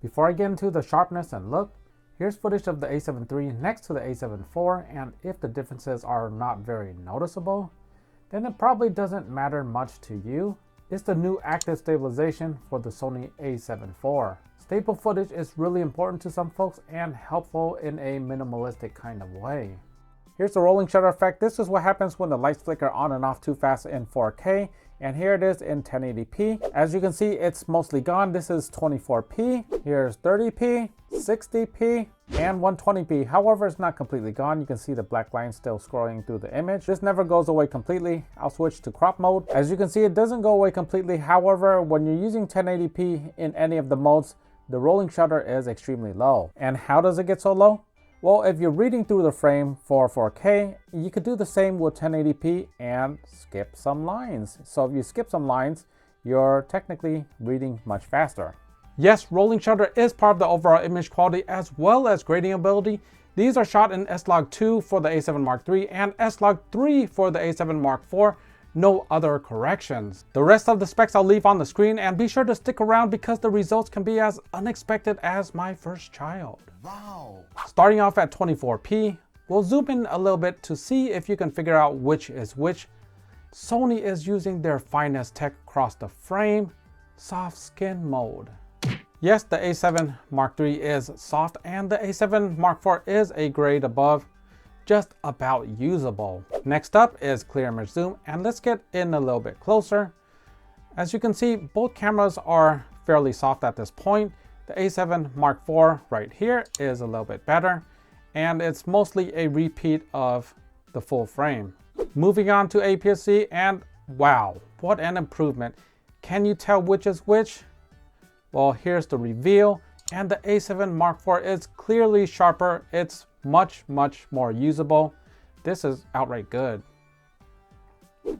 Before I get into the sharpness and look, here's footage of the A7 III next to the A7 IV, and if the differences are not very noticeable, then it probably doesn't matter much to you. It's the new active stabilization for the Sony A7 IV. Stable footage is really important to some folks and helpful in a minimalistic kind of way. Here's the rolling shutter effect. This is what happens when the lights flicker on and off too fast in 4K. And here it is in 1080p. As you can see, it's mostly gone. This is 24p. Here's 30p, 60p, and 120p. However, it's not completely gone. You can see the black line still scrolling through the image. This never goes away completely. I'll switch to crop mode. As you can see, it doesn't go away completely. However, when you're using 1080p in any of the modes, the rolling shutter is extremely low. And how does it get so low? Well, if you're reading through the frame for 4K, you could do the same with 1080p and skip some lines. So if you skip some lines, you're technically reading much faster. Yes, rolling shutter is part of the overall image quality as well as grading ability. These are shot in S-Log2 for the A7 Mark III and S-Log3 for the A7 Mark IV. No other corrections. The rest of the specs I'll leave on the screen, and be sure to stick around because the results can be as unexpected as my first child. Wow. Starting off at 24p, we'll zoom in a little bit to see if you can figure out which is which. Sony is using their finest tech across the frame, soft skin mode. Yes, the A7 Mark III is soft and the A7 Mark IV is a grade above, just about usable. Next up is clear image zoom, and let's get in a little bit closer. As you can see, both cameras are fairly soft at this point. The A7 Mark IV right here is a little bit better, and it's mostly a repeat of the full frame. Moving on to APS-C, and wow, what an improvement. Can you tell which is which? Well, here's the reveal, and the A7 Mark IV is clearly sharper. It's much more usable. This is outright good.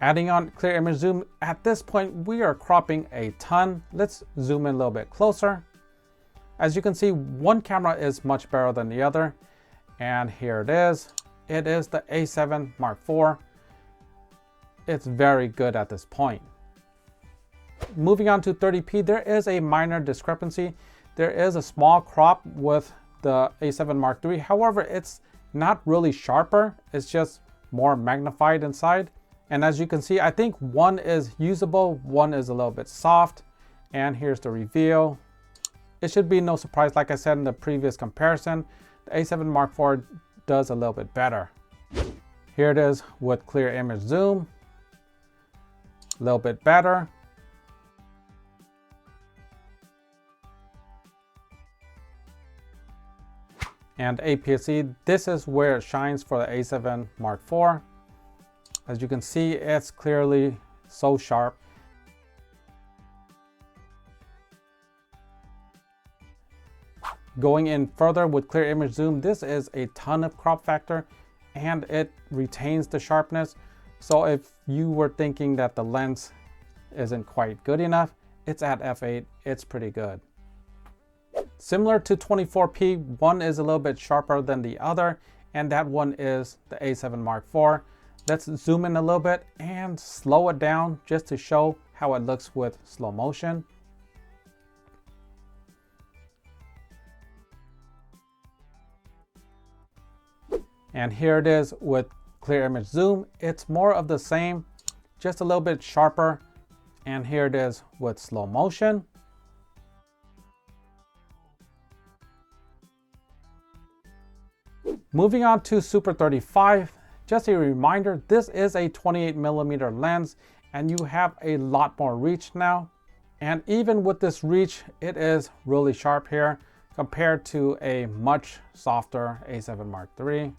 Adding on clear image zoom, at this point we are cropping a ton. Let's zoom in a little bit closer. As you can see, one camera is much better than the other, and here it is. It is the A7 Mark IV. It's very good at this point. Moving on to 30p, there is a minor discrepancy. There is a small crop with the A7 Mark III. However, it's not really sharper. It's just more magnified inside. And as you can see, I think one is usable, one is a little bit soft. And here's the reveal. It should be no surprise, like I said in the previous comparison, the A7 Mark IV does a little bit better. Here it is with clear image zoom. A little bit better. And APS-C, this is where it shines for the A7 Mark IV. As you can see, it's clearly so sharp. Going in further with clear image zoom, this is a ton of crop factor and it retains the sharpness. So if you were thinking that the lens isn't quite good enough, it's at f8, it's pretty good. Similar to 24p, one is a little bit sharper than the other, and that one is the A7 Mark IV. Let's zoom in a little bit and slow it down just to show how it looks with slow motion. And here it is with clear image zoom. It's more of the same, just a little bit sharper. And here it is with slow motion. Moving on to Super 35, just a reminder, this is a 28mm lens and you have a lot more reach now. And even with this reach, it is really sharp here compared to a much softer A7 Mark III.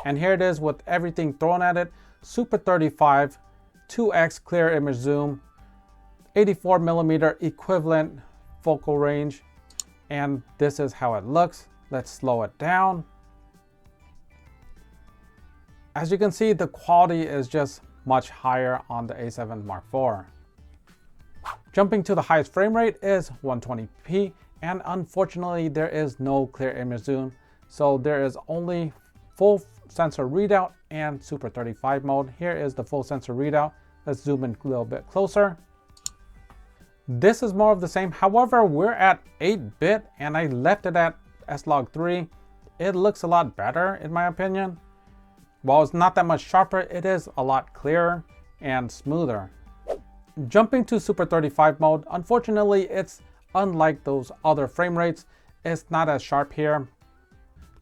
And here it is with everything thrown at it, Super 35, 2x clear image zoom, 84mm equivalent focal range, and this is how it looks. Let's slow it down. As you can see, the quality is just much higher on the A7 Mark IV. Jumping to the highest frame rate is 120p, and unfortunately there is no clear image zoom, so there is only full sensor readout and Super 35 mode. Here is the full sensor readout. Let's zoom in a little bit closer. This is more of the same. However, we're at 8-bit and I left it at S-Log3. It looks a lot better in my opinion. While it's not that much sharper, it is a lot clearer and smoother. Jumping to Super 35 mode, unfortunately it's unlike those other frame rates. It's not as sharp here.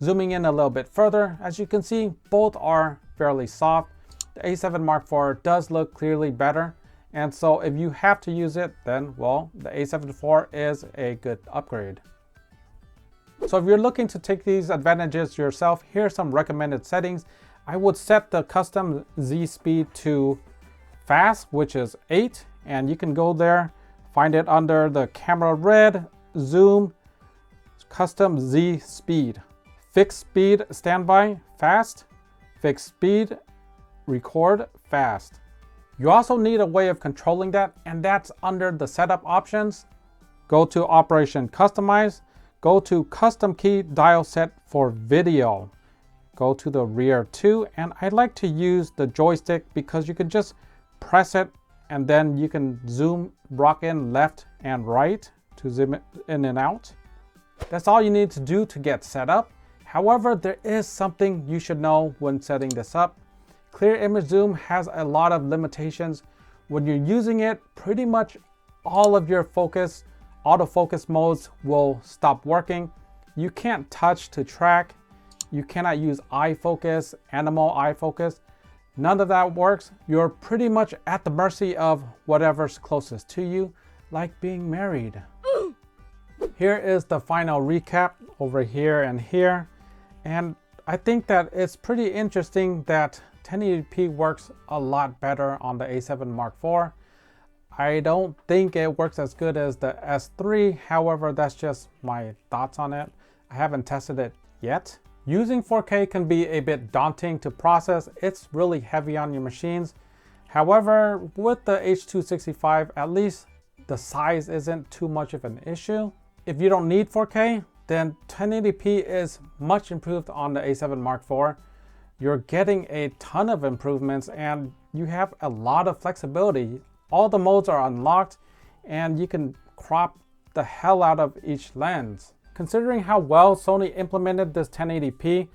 Zooming in a little bit further, as you can see, both are fairly soft. The A7 Mark IV does look clearly better. And so if you have to use it, then well, the A7 IV is a good upgrade. So if you're looking to take these advantages yourself, here are some recommended settings. I would set the custom Z speed to fast, which is 8, and you can go there, find it under the camera red, zoom, custom Z speed. Fixed speed standby, fast. Fixed speed, record, fast. You also need a way of controlling that, and that's under the setup options. Go to Operation Customize, go to Custom Key Dial Set for Video. Go to the rear 2, and I like to use the joystick because you can just press it and then you can zoom, rock in left and right to zoom in and out. That's all you need to do to get set up. However, there is something you should know when setting this up. Clear image zoom has a lot of limitations. When you're using it, pretty much all of your autofocus modes will stop working. You can't touch to track. You cannot use eye focus, animal eye focus. None of that works. You're pretty much at the mercy of whatever's closest to you, like being married. Here is the final recap over here and here. And I think that it's pretty interesting that 1080p works a lot better on the A7 Mark IV. I don't think it works as good as the S3. However, that's just my thoughts on it. I haven't tested it yet. Using 4K can be a bit daunting to process. It's really heavy on your machines. However, with the H.265, at least the size isn't too much of an issue. If you don't need 4K, then 1080p is much improved on the A7 Mark IV. You're getting a ton of improvements and you have a lot of flexibility. All the modes are unlocked and you can crop the hell out of each lens. Considering how well Sony implemented this 1080p,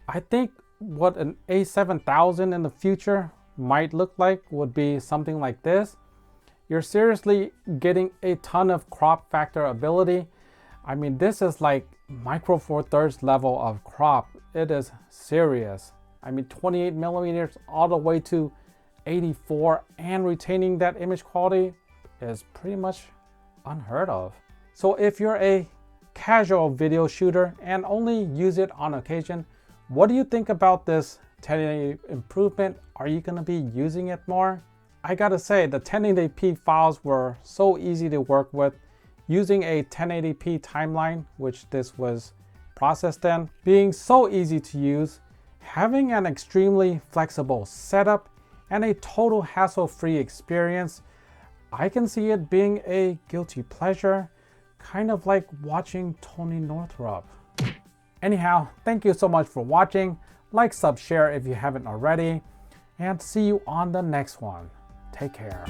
I think what an A7000 in the future might look like would be something like this. You're seriously getting a ton of crop factor ability. I mean, this is like micro four thirds level of crop. It is serious. I mean, 28 millimeters all the way to 84 and retaining that image quality is pretty much unheard of. So if you're a casual video shooter and only use it on occasion, what do you think about this 1080p improvement? Are you going to be using it more? I gotta say, the 1080p files were so easy to work with. Using a 1080p timeline, which this was processed in, being so easy to use, having an extremely flexible setup, and a total hassle-free experience, I can see it being a guilty pleasure, kind of like watching Tony Northrup. Anyhow, thank you so much for watching. Like, sub, share if you haven't already, and see you on the next one. Take care.